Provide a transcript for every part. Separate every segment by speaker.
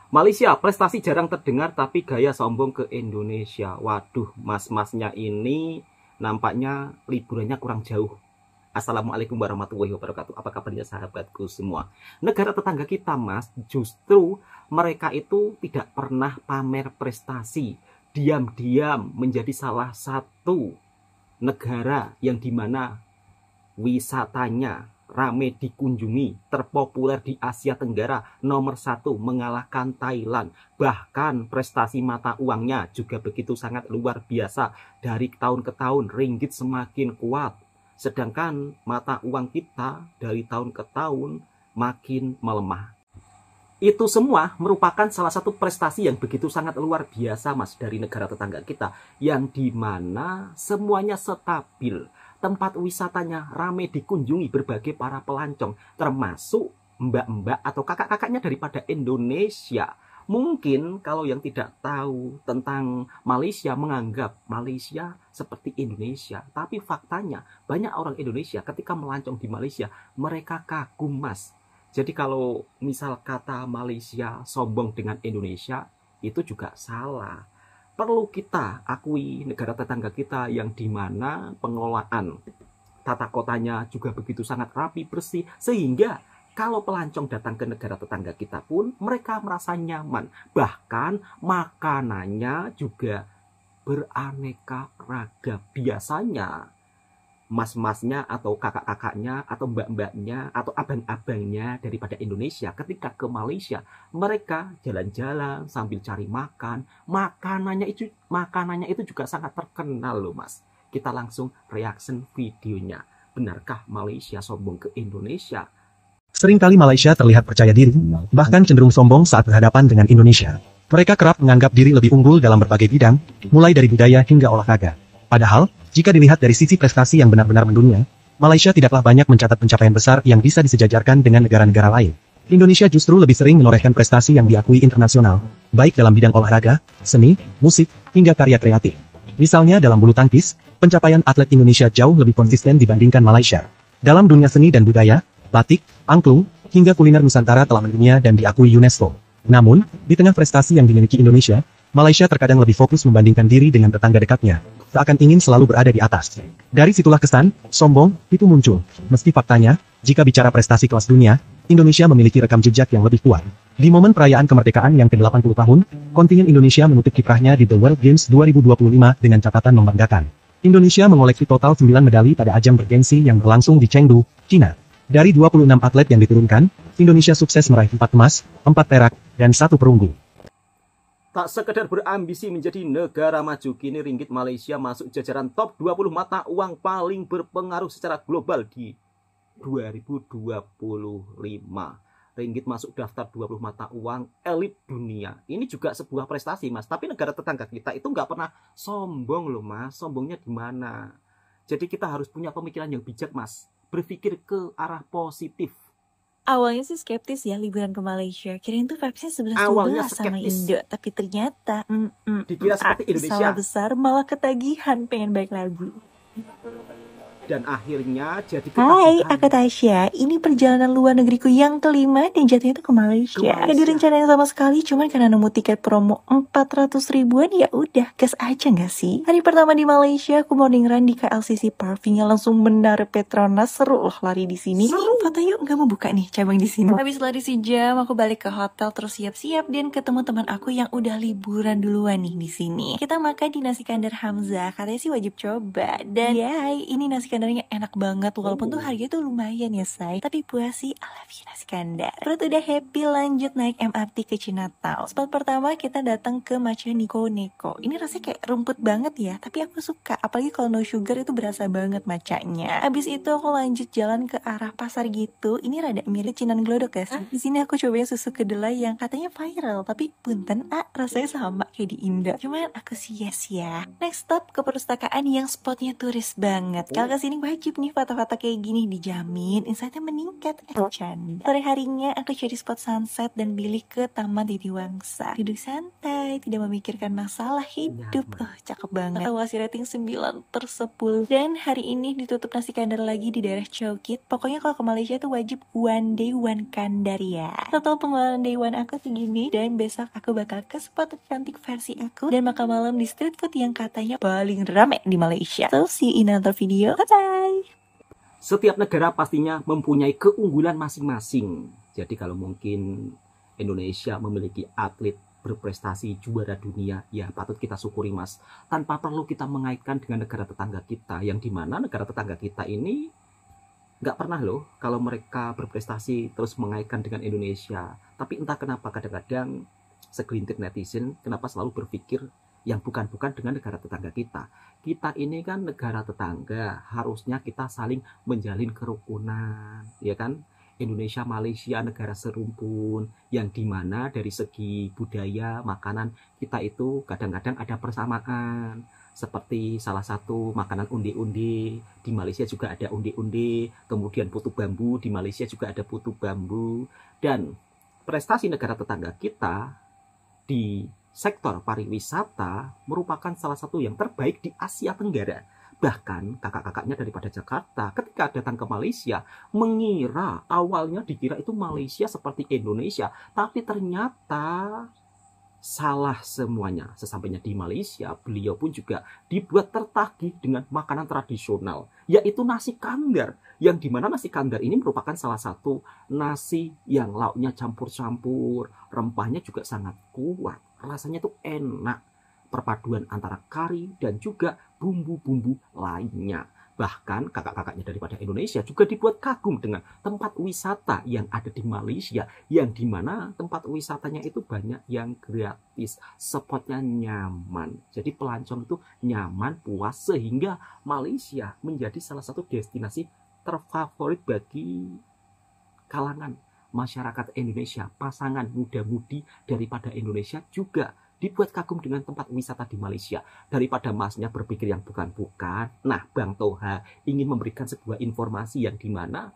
Speaker 1: Malaysia, prestasi jarang terdengar tapi gaya sombong ke Indonesia. Waduh, mas-masnya ini nampaknya liburannya kurang jauh. Assalamualaikum warahmatullahi wabarakatuh. Apa kabarnya sahabatku semua? Negara tetangga kita, mas, justru mereka itu tidak pernah pamer prestasi. Diam-diam menjadi salah satu negara yang dimana wisatanya rame dikunjungi, terpopuler di Asia Tenggara, nomor 1 mengalahkan Thailand. Bahkan prestasi mata uangnya juga begitu sangat luar biasa. Dari tahun ke tahun ringgit semakin kuat, sedangkan mata uang kita dari tahun ke tahun makin melemah. Itu semua merupakan salah satu prestasi yang begitu sangat luar biasa, mas, dari negara tetangga kita, yang dimana semuanya stabil. Tempat wisatanya ramai dikunjungi berbagai para pelancong, termasuk mbak-mbak atau kakak-kakaknya daripada Indonesia. Mungkin kalau yang tidak tahu tentang Malaysia menganggap Malaysia seperti Indonesia. Tapi faktanya banyak orang Indonesia ketika melancong di Malaysia, mereka kagum, mas. Jadi kalau misal kata Malaysia sombong dengan Indonesia, itu juga salah. Perlu kita akui negara tetangga kita yang dimana pengelolaan tata kotanya juga begitu sangat rapi, bersih, sehingga kalau pelancong datang ke negara tetangga kita pun mereka merasa nyaman. Bahkan makanannya juga beraneka ragam. Biasanya mas-masnya atau kakak-kakaknya atau mbak-mbaknya atau abang-abangnya daripada Indonesia ketika ke Malaysia, mereka jalan-jalan sambil cari makan. Makanannya itu juga sangat terkenal loh, mas. Kita langsung reaction videonya. Benarkah Malaysia sombong ke Indonesia?
Speaker 2: Seringkali Malaysia terlihat percaya diri, bahkan cenderung sombong saat berhadapan dengan Indonesia. Mereka kerap menganggap diri lebih unggul dalam berbagai bidang, mulai dari budaya hingga olahraga. Padahal, jika dilihat dari sisi prestasi yang benar-benar mendunia, Malaysia tidaklah banyak mencatat pencapaian besar yang bisa disejajarkan dengan negara-negara lain. Indonesia justru lebih sering menorehkan prestasi yang diakui internasional, baik dalam bidang olahraga, seni, musik, hingga karya kreatif. Misalnya dalam bulu tangkis, pencapaian atlet Indonesia jauh lebih konsisten dibandingkan Malaysia. Dalam dunia seni dan budaya, batik, angklung, hingga kuliner Nusantara telah mendunia dan diakui UNESCO. Namun, di tengah prestasi yang dimiliki Indonesia, Malaysia terkadang lebih fokus membandingkan diri dengan tetangga dekatnya, seakan ingin selalu berada di atas. Dari situlah kesan sombong itu muncul. Meski faktanya, jika bicara prestasi kelas dunia, Indonesia memiliki rekam jejak yang lebih kuat. Di momen perayaan kemerdekaan yang ke-80 tahun, kontingen Indonesia menutup kiprahnya di The World Games 2025 dengan catatan membanggakan. Indonesia mengoleksi total 9 medali pada ajang bergengsi yang berlangsung di Chengdu, China. Dari 26 atlet yang diturunkan, Indonesia sukses meraih 4 emas, 4 perak, dan 1 perunggu.
Speaker 1: Tak sekedar berambisi menjadi negara maju, kini ringgit Malaysia masuk jajaran top 20 mata uang paling berpengaruh secara global di 2025. Ringgit masuk daftar 20 mata uang elit dunia. Ini juga sebuah prestasi, mas. Tapi negara tetangga kita itu nggak pernah sombong loh, mas. Sombongnya di mana? Jadi kita harus punya pemikiran yang bijak, mas. Berpikir ke arah positif.
Speaker 3: Awalnya sih skeptis ya liburan ke Malaysia. Kirain tuh vibes-nya 11-12
Speaker 1: Awalnya
Speaker 3: sama
Speaker 1: skeptis.
Speaker 3: Indo. Tapi ternyata
Speaker 1: Dikira seperti Indonesia.
Speaker 3: salah besar, malah ketagihan pengen balik lagi.
Speaker 1: Dan akhirnya jadi
Speaker 3: Hai,
Speaker 1: ketagihan.
Speaker 3: aku Tasya. Ini perjalanan luar negeriku yang kelima dan jatuhnya tuh ke Malaysia. Gak direncanain sama sekali, cuman karena nemu tiket promo 400 ribuan, ya udah gas aja gak sih? Hari pertama di Malaysia, aku morning run di KLCC Parkingnya langsung Menara Petronas. Seru loh lari di sini. Nih, foto yuk, gak mau buka nih cabang di sini. Habis lari sejam, aku balik ke hotel terus siap-siap dan ketemu teman aku yang udah liburan duluan nih di sini. Kita makan di nasi kandar Hamzah, katanya sih wajib coba. Dan yay, ini nasi kandarnya enak banget, walaupun tuh harganya tuh lumayan ya say, tapi puas sih. I love you nasi kandar. Perut udah happy, lanjut naik MRT ke Chinatown. Spot pertama kita datang ke matcha Nico Neko. Ini rasanya kayak rumput banget ya, tapi aku suka, apalagi kalau no sugar itu berasa banget matchanya. Abis itu aku lanjut jalan ke arah pasar gitu. Ini rada mirip Cinan Glodok ya sih. Di sini aku cobain susu kedelai yang katanya viral, tapi punten rasanya sama kayak di Indo. Cuman aku sih yes ya. Next stop ke perpustakaan yang spotnya turis banget. Kalau ke kesini wajib nih foto-foto kayak gini, dijamin insightnya meningkat. Canda. Sore harinya aku cari spot sunset dan pilih ke Taman Titiwangsa. Duduk santai, tidak memikirkan masalah hidup. Cakep banget. Awasi rating 9/10. Dan hari ini ditutup nasi kandar lagi di daerah Chowkit. Pokoknya kalau ke Malaysia tuh wajib one day one kandar ya. Total pengeluaran day one aku segini, dan besok aku bakal ke spot cantik versi aku dan makan malam di street food yang katanya paling rame di Malaysia. So see you in another video. Bye-bye.
Speaker 1: Setiap negara pastinya mempunyai keunggulan masing-masing. Jadi kalau mungkin Indonesia memiliki atlet berprestasi juara dunia, ya patut kita syukuri mas. Tanpa perlu kita mengaitkan dengan negara tetangga kita, yang dimana negara tetangga kita ini nggak pernah loh kalau mereka berprestasi terus mengaitkan dengan Indonesia. Tapi entah kenapa kadang-kadang segelintir netizen kenapa selalu berpikir yang bukan-bukan dengan negara tetangga kita. Kita ini kan negara tetangga, harusnya kita saling menjalin kerukunan, ya kan? Indonesia, Malaysia, negara serumpun, yang dimana dari segi budaya, makanan, kita itu kadang-kadang ada persamaan. Seperti salah satu makanan undi-undi, di Malaysia juga ada undi-undi, kemudian putu bambu, di Malaysia juga ada putu bambu. Dan prestasi negara tetangga kita di sektor pariwisata merupakan salah satu yang terbaik di Asia Tenggara. Bahkan kakak-kakaknya daripada Jakarta ketika datang ke Malaysia mengira, awalnya dikira itu Malaysia seperti Indonesia, tapi ternyata salah semuanya. Sesampainya di Malaysia, beliau pun juga dibuat tertagih dengan makanan tradisional, yaitu nasi kandar, yang dimana nasi kandar ini merupakan salah satu nasi yang lauknya campur-campur, rempahnya juga sangat kuat, rasanya tuh enak, perpaduan antara kari dan juga bumbu-bumbu lainnya. Bahkan kakak-kakaknya daripada Indonesia juga dibuat kagum dengan tempat wisata yang ada di Malaysia, yang dimana tempat wisatanya itu banyak yang gratis, spotnya nyaman, jadi pelancong itu nyaman, puas, sehingga Malaysia menjadi salah satu destinasi terfavorit bagi kalangan masyarakat Indonesia. Pasangan muda-mudi daripada Indonesia juga dibuat kagum dengan tempat wisata di Malaysia. Daripada masnya berpikir yang bukan-bukan, nah Bang Toha ingin memberikan sebuah informasi yang dimana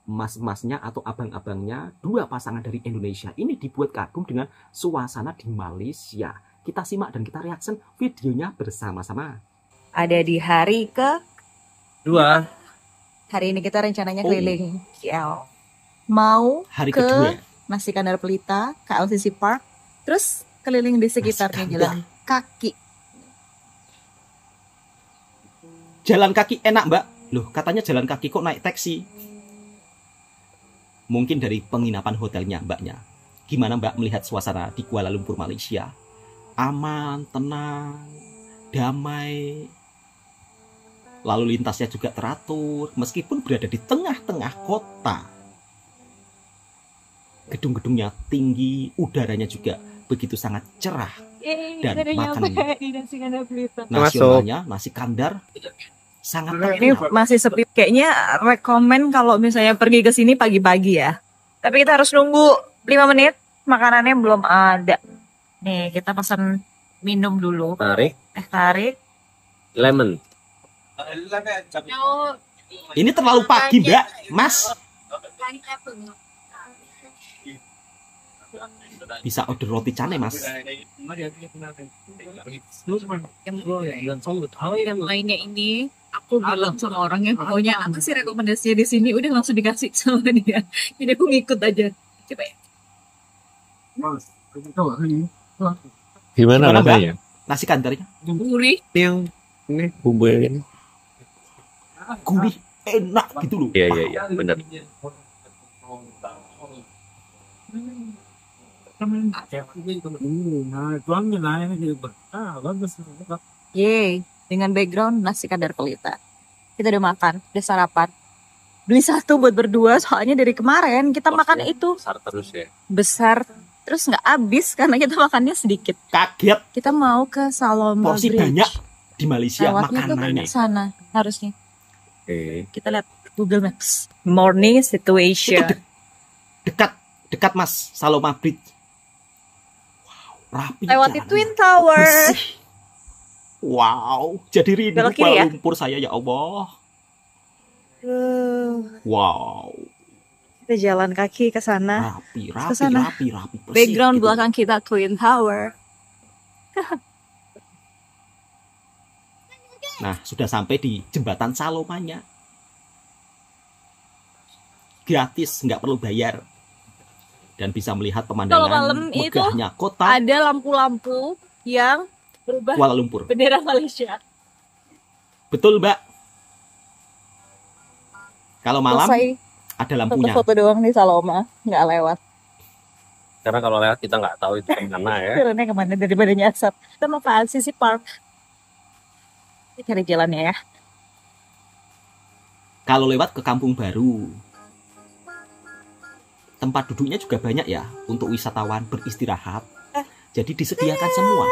Speaker 1: mas-masnya atau abang-abangnya, dua pasangan dari Indonesia ini dibuat kagum dengan suasana di Malaysia. Kita simak dan kita reaction videonya bersama-sama.
Speaker 4: Ada di hari
Speaker 5: Dua.
Speaker 4: hari ini kita rencananya keliling KL. Mau
Speaker 1: Hari
Speaker 4: ke
Speaker 1: kedua.
Speaker 4: Nasi Kandar Pelita, KLCC Park, terus keliling di sekitarnya,
Speaker 1: Nasi
Speaker 4: jalan kaki.
Speaker 1: Jalan kaki enak mbak. Loh katanya jalan kaki kok naik taksi? Mungkin dari penginapan hotelnya mbaknya. Gimana mbak melihat suasana di Kuala Lumpur, Malaysia? Aman, tenang, damai. Lalu lintasnya juga teratur meskipun berada di tengah-tengah kota. Gedung-gedungnya tinggi, udaranya juga begitu sangat cerah. Dan makanan nasionalnya, nasi kandar, sangat
Speaker 4: Ini
Speaker 1: terkenal.
Speaker 4: masih sepi. Kayaknya rekomen kalau misalnya pergi ke sini pagi-pagi ya. Tapi kita harus nunggu 5 menit, makanannya belum ada. Nih, kita pesan minum dulu.
Speaker 5: Tarik.
Speaker 4: Teh tarik.
Speaker 5: Lemon.
Speaker 1: Ini terlalu pagi mbak, mas. Bisa order roti cane mas.
Speaker 4: Yang lainnya ini aku bilang sama orangnya, pokoknya apa sih rekomendasinya di sini, udah langsung dikasih sama dia. Jadi aku ngikut aja. Coba ya.
Speaker 5: Gimana
Speaker 1: Gimana, Mbak?
Speaker 5: rasanya?
Speaker 1: Nasi kandarnya
Speaker 4: Gurih.
Speaker 5: Yang ini bumbu ini.
Speaker 1: gurih, enak gitu loh.
Speaker 5: Iya, benar.
Speaker 4: Yeay, dengan background nasi Kandar Pelita. Kita udah makan, udah sarapan. Beli satu buat berdua, soalnya dari kemarin kita makan itu
Speaker 5: Besar terus ya.
Speaker 4: besar, terus nggak habis karena kita makannya sedikit.
Speaker 1: Kaget,
Speaker 4: Kita mau ke Salomba
Speaker 1: porsi
Speaker 4: Bridge.
Speaker 1: banyak di Malaysia
Speaker 4: Lewatnya tuh
Speaker 1: makanannya.
Speaker 4: sana harusnya.
Speaker 5: Oke.
Speaker 4: Kita lihat Google Maps. Morning situation.
Speaker 1: Itu dekat mas, Salomba Bridge. Wow, rapi.
Speaker 4: Lewati
Speaker 1: jalannya.
Speaker 4: Twin Tower.
Speaker 1: Bersih. Wow, jadi rindu
Speaker 4: Belok kiri
Speaker 1: Kuala
Speaker 4: ya?
Speaker 1: Lumpur saya ya Allah. Wow,
Speaker 4: Kita jalan kaki ke sana.
Speaker 1: rapi,
Speaker 4: Ke sana.
Speaker 1: rapi, bersih
Speaker 4: Background
Speaker 1: gitu.
Speaker 4: belakang kita Twin Tower.
Speaker 1: Nah, sudah sampai di jembatan Salomanya. Gratis, nggak perlu bayar. Dan bisa melihat
Speaker 4: Kalau
Speaker 1: pemandangan
Speaker 4: malam itu
Speaker 1: megahnya kota
Speaker 4: Ada lampu-lampu yang berubah
Speaker 1: Kuala Lumpur.
Speaker 4: bendera Malaysia.
Speaker 1: Betul, Mbak. Kalau malam
Speaker 4: Selesai
Speaker 1: ada lampunya.
Speaker 4: foto-foto doang di Saloma, nggak lewat.
Speaker 5: Karena kalau lewat kita nggak tahu itu kemana ya.
Speaker 4: Turunnya kemana daripada nyasar. Kita mau ke LCC Park. Kita cari jalannya ya.
Speaker 1: Kalau lewat ke Kampung Baru. Tempat duduknya juga banyak ya untuk wisatawan beristirahat. Jadi disediakan semua.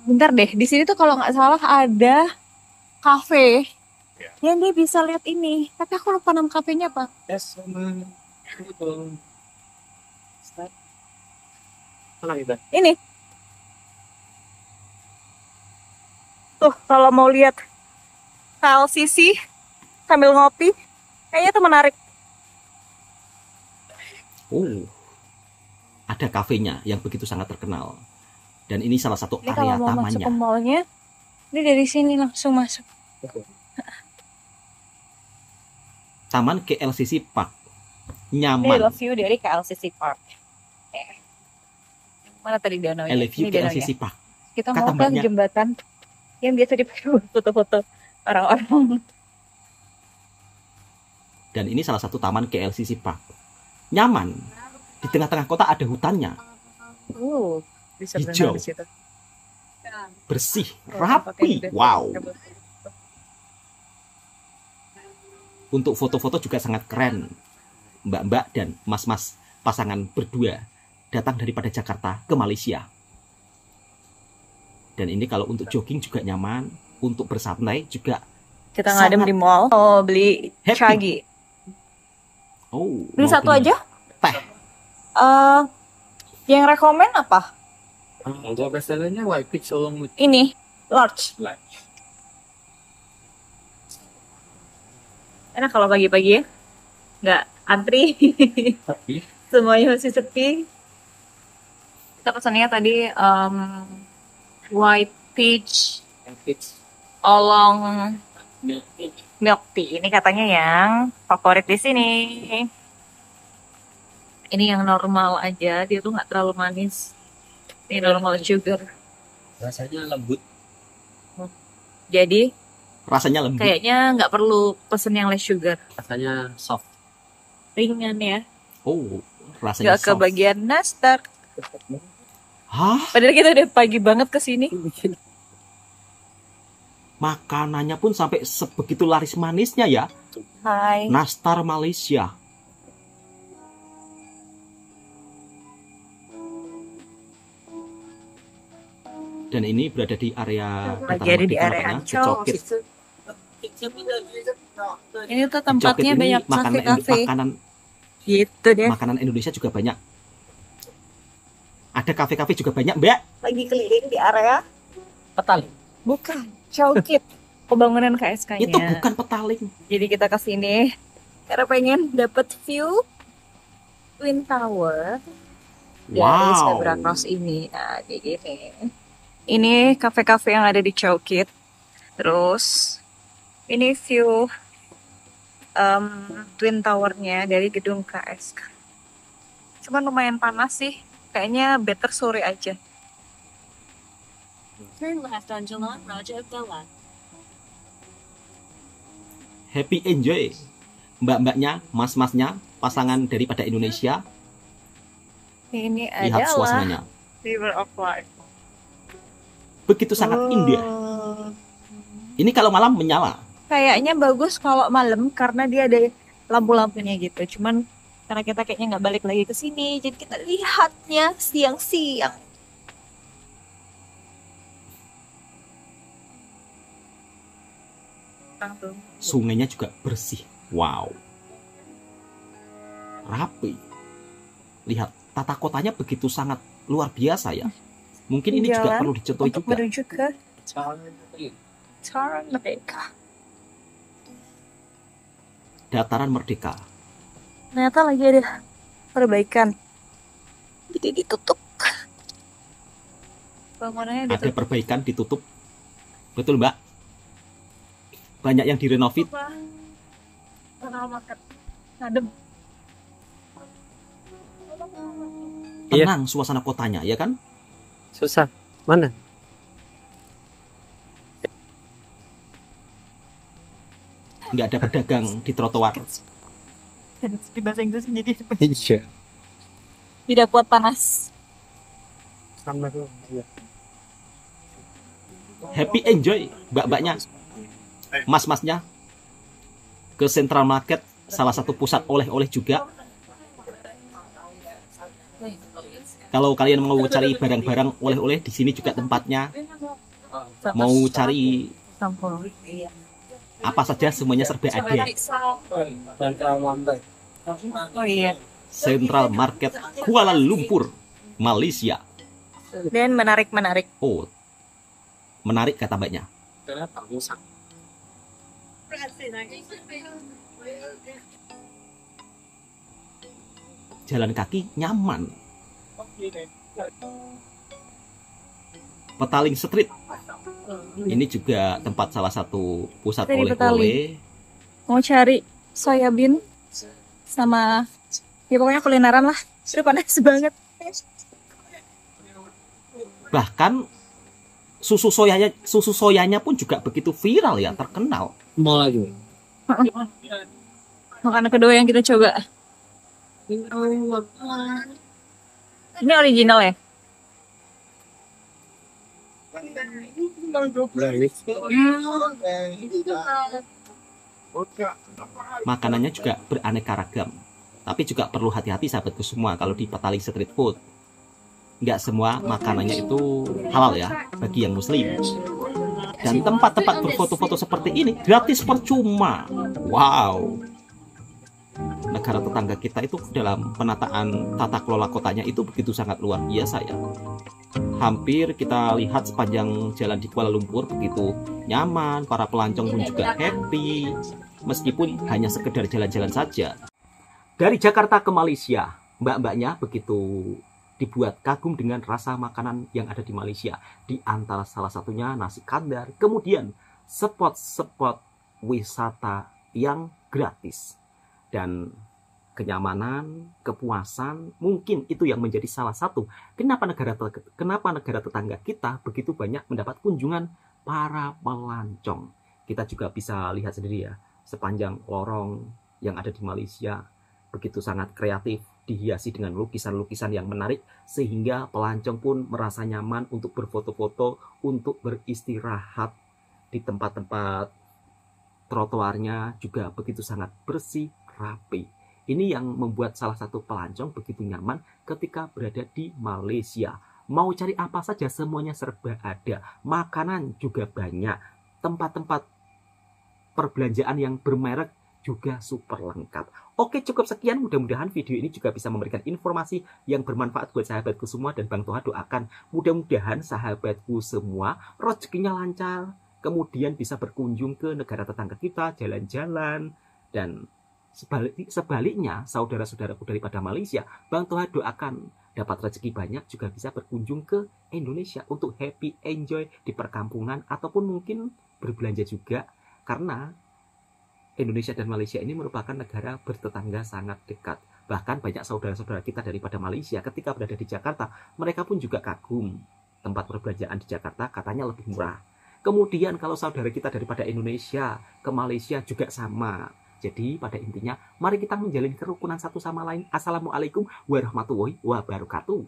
Speaker 4: Bentar deh, di sini tuh kalau nggak salah ada kafe. Yang dia bisa lihat ini. Tapi aku lupa nama kafenya apa. Ini. Tuh, kalau mau lihat KLCC sambil ngopi, kayaknya tuh menarik.
Speaker 1: Oh, ada kafenya yang begitu sangat terkenal. Dan ini salah satu
Speaker 4: Ini
Speaker 1: area
Speaker 4: kalau mau masuk
Speaker 1: tamannya.
Speaker 4: ke mallnya, ini dari sini langsung masuk.
Speaker 1: Taman KLCC Park.
Speaker 4: Ini
Speaker 1: Nyaman.
Speaker 4: adalah view dari KLCC Park. Mana tadi danaunya?
Speaker 1: Eleview
Speaker 4: Ini danaunya.
Speaker 1: KLCC Park.
Speaker 4: Kita
Speaker 1: Kata
Speaker 4: mau ke
Speaker 1: mbaknya.
Speaker 4: jembatan yang biasa dipakai buat foto-foto orang-orang.
Speaker 1: Dan ini salah satu taman KLCC Park. Nyaman. Di tengah-tengah kota ada hutannya.
Speaker 4: Bisa
Speaker 1: Hijau.
Speaker 4: berenang di situ.
Speaker 1: Bersih,
Speaker 4: Pakai
Speaker 1: rapi.
Speaker 4: dress.
Speaker 1: Wow. Untuk foto-foto juga sangat keren. Mbak-mbak dan mas-mas pasangan berdua datang daripada Jakarta ke Malaysia. Dan ini kalau untuk jogging juga nyaman. Untuk bersantai juga
Speaker 4: Kita ngadem
Speaker 1: sangat
Speaker 4: di mall. Oh, beli
Speaker 1: happy.
Speaker 4: cagi.
Speaker 1: Oh,
Speaker 4: Beli
Speaker 1: mau
Speaker 4: satu
Speaker 1: beli
Speaker 4: aja?
Speaker 1: teh.
Speaker 4: Yang rekomen apa?
Speaker 5: Untuk bestsellernya White Peach Solong with
Speaker 4: Ini, large. Enak kalau pagi-pagi ya. Nggak antri.
Speaker 5: Tapi
Speaker 4: Semuanya masih sepi. Kita pesannya tadi white peach
Speaker 5: peach
Speaker 4: oolong milk tea. Ini katanya yang favorit di sini. Ini yang normal aja, dia tuh nggak terlalu manis. Ini normal sugar.
Speaker 5: rasanya lembut.
Speaker 4: Jadi
Speaker 1: Rasanya lembut.
Speaker 4: kayaknya nggak perlu pesen yang less sugar.
Speaker 5: Rasanya soft.
Speaker 4: Ringan ya.
Speaker 1: Oh, rasanya
Speaker 4: Nggak ke
Speaker 1: soft.
Speaker 4: bagian nastar.
Speaker 1: Hah?
Speaker 4: Padahal kita udah pagi banget ke sini.
Speaker 1: Makanannya pun sampai sebegitu laris manisnya ya.
Speaker 4: Hai.
Speaker 1: Nastar Malaysia. Dan ini berada di area
Speaker 4: Lagi ada di area Ancol.
Speaker 1: Cokit.
Speaker 4: Ini tuh
Speaker 1: Di Cokit
Speaker 4: tempatnya
Speaker 1: ini
Speaker 4: banyak kafe-kafe.
Speaker 1: makanan
Speaker 4: Gitu deh.
Speaker 1: makanan Indonesia juga banyak. Ada kafe-kafe juga banyak, Mbak.
Speaker 4: Lagi keliling di area Petaling. Bukan, Cokit. Pembangunan KSK-nya.
Speaker 1: Itu bukan Petaling.
Speaker 4: Jadi kita ke sini karena pengen dapet view Twin Tower dari
Speaker 1: Wow.
Speaker 4: Zebra Cross ini. Nah, kayak gini. Ini kafe-kafe yang ada di Chowkit. Terus ini view Twin Tower-nya dari gedung KSK. Cuman lumayan panas sih. Kayaknya better sore aja.
Speaker 6: Turn left on Jalan Raja Abdullah.
Speaker 1: Happy enjoy. Mbak-mbaknya, mas-masnya, pasangan daripada Indonesia,
Speaker 4: Ini
Speaker 1: lihat
Speaker 4: adalah
Speaker 1: suasananya.
Speaker 4: River of Life.
Speaker 1: Begitu sangat indah. Ini kalau malam menyala.
Speaker 4: Kayaknya bagus kalau malam karena dia ada lampu-lampunya gitu. Cuman karena kita kayaknya nggak balik lagi ke sini, jadi kita lihatnya siang-siang.
Speaker 1: Sungainya juga bersih. Wow. Rapi. Lihat, tata kotanya begitu sangat luar biasa ya. Mungkin ini juga
Speaker 4: Jalan
Speaker 1: perlu dicontohi
Speaker 4: untuk
Speaker 1: juga.
Speaker 4: menuju ke Taran Merdeka.
Speaker 1: Dataran Merdeka.
Speaker 4: Ternyata lagi ada perbaikan. Jadi ditutup. Bangunannya
Speaker 1: Ada
Speaker 4: ditutup.
Speaker 1: perbaikan, ditutup. Betul, Mbak? Banyak yang direnovit.
Speaker 4: Central Market. Ngadem.
Speaker 1: Tenang suasana kotanya, ya kan?
Speaker 5: Susah. Mana?
Speaker 1: Nggak ada pedagang di trotoar.
Speaker 4: Di bahasa Inggris jadi
Speaker 5: Iya.
Speaker 4: tidak kuat panas.
Speaker 1: Happy enjoy, mbak-mbaknya, mas-masnya. Ke Central Market, salah satu pusat oleh-oleh juga. Kalau kalian mau cari barang-barang oleh-oleh, di sini juga tempatnya. Mau cari apa saja, semuanya serba ada.
Speaker 4: Oh iya.
Speaker 1: Central Market Kuala Lumpur, Malaysia.
Speaker 4: Dan menarik.
Speaker 1: Oh, menarik kata mbaknya. Jalan kaki nyaman. Petaling Street. Ini juga tempat salah satu pusat
Speaker 4: Dari
Speaker 1: oleh-oleh.
Speaker 4: Mau cari soya bean sama ya pokoknya kulineran lah. Sudah panas banget.
Speaker 1: Bahkan susu soyanya pun juga begitu viral ya, terkenal.
Speaker 5: Mau lagi.
Speaker 4: Makanan kedua yang kita coba. Ini original ya?
Speaker 1: Makanannya juga beraneka ragam. Tapi juga perlu hati-hati sahabatku semua kalau di Petaling Street Food. Nggak semua makanannya itu halal ya bagi yang muslim. Dan tempat-tempat berfoto-foto seperti ini gratis percuma. Wow. Negara tetangga kita itu dalam penataan tata kelola kotanya itu begitu sangat luar biasa ya. Hampir kita lihat sepanjang jalan di Kuala Lumpur begitu nyaman, para pelancong pun juga happy, meskipun hanya sekedar jalan-jalan saja. Dari Jakarta ke Malaysia, mbak-mbaknya begitu dibuat kagum dengan rasa makanan yang ada di Malaysia. Di antara salah satunya nasi kandar, kemudian spot-spot wisata yang gratis. Dan kenyamanan, kepuasan, mungkin itu yang menjadi salah satu kenapa negara tetangga kita begitu banyak mendapat kunjungan para pelancong. Kita juga bisa lihat sendiri ya, sepanjang lorong yang ada di Malaysia begitu sangat kreatif, dihiasi dengan lukisan-lukisan yang menarik sehingga pelancong pun merasa nyaman untuk berfoto-foto, untuk beristirahat. Di tempat-tempat trotoarnya juga begitu sangat bersih, rapi. Ini yang membuat salah satu pelancong begitu nyaman ketika berada di Malaysia. Mau cari apa saja semuanya serba ada. Makanan juga banyak. Tempat-tempat perbelanjaan yang bermerek juga super lengkap. Oke, cukup sekian. Mudah-mudahan video ini juga bisa memberikan informasi yang bermanfaat buat sahabatku semua. Dan Bang Toha doakan mudah-mudahan sahabatku semua rezekinya lancar. Kemudian bisa berkunjung ke negara tetangga kita, jalan-jalan. Dan sebaliknya, saudara-saudaraku daripada Malaysia, Bang Toha doakan dapat rezeki banyak juga bisa berkunjung ke Indonesia untuk happy enjoy di perkampungan ataupun mungkin berbelanja juga, karena Indonesia dan Malaysia ini merupakan negara bertetangga sangat dekat. Bahkan banyak saudara-saudara kita daripada Malaysia ketika berada di Jakarta, mereka pun juga kagum tempat perbelanjaan di Jakarta katanya lebih murah. Kemudian kalau saudara kita daripada Indonesia ke Malaysia juga sama. Jadi pada intinya mari kita menjalin kerukunan satu sama lain. Assalamualaikum warahmatullahi wabarakatuh.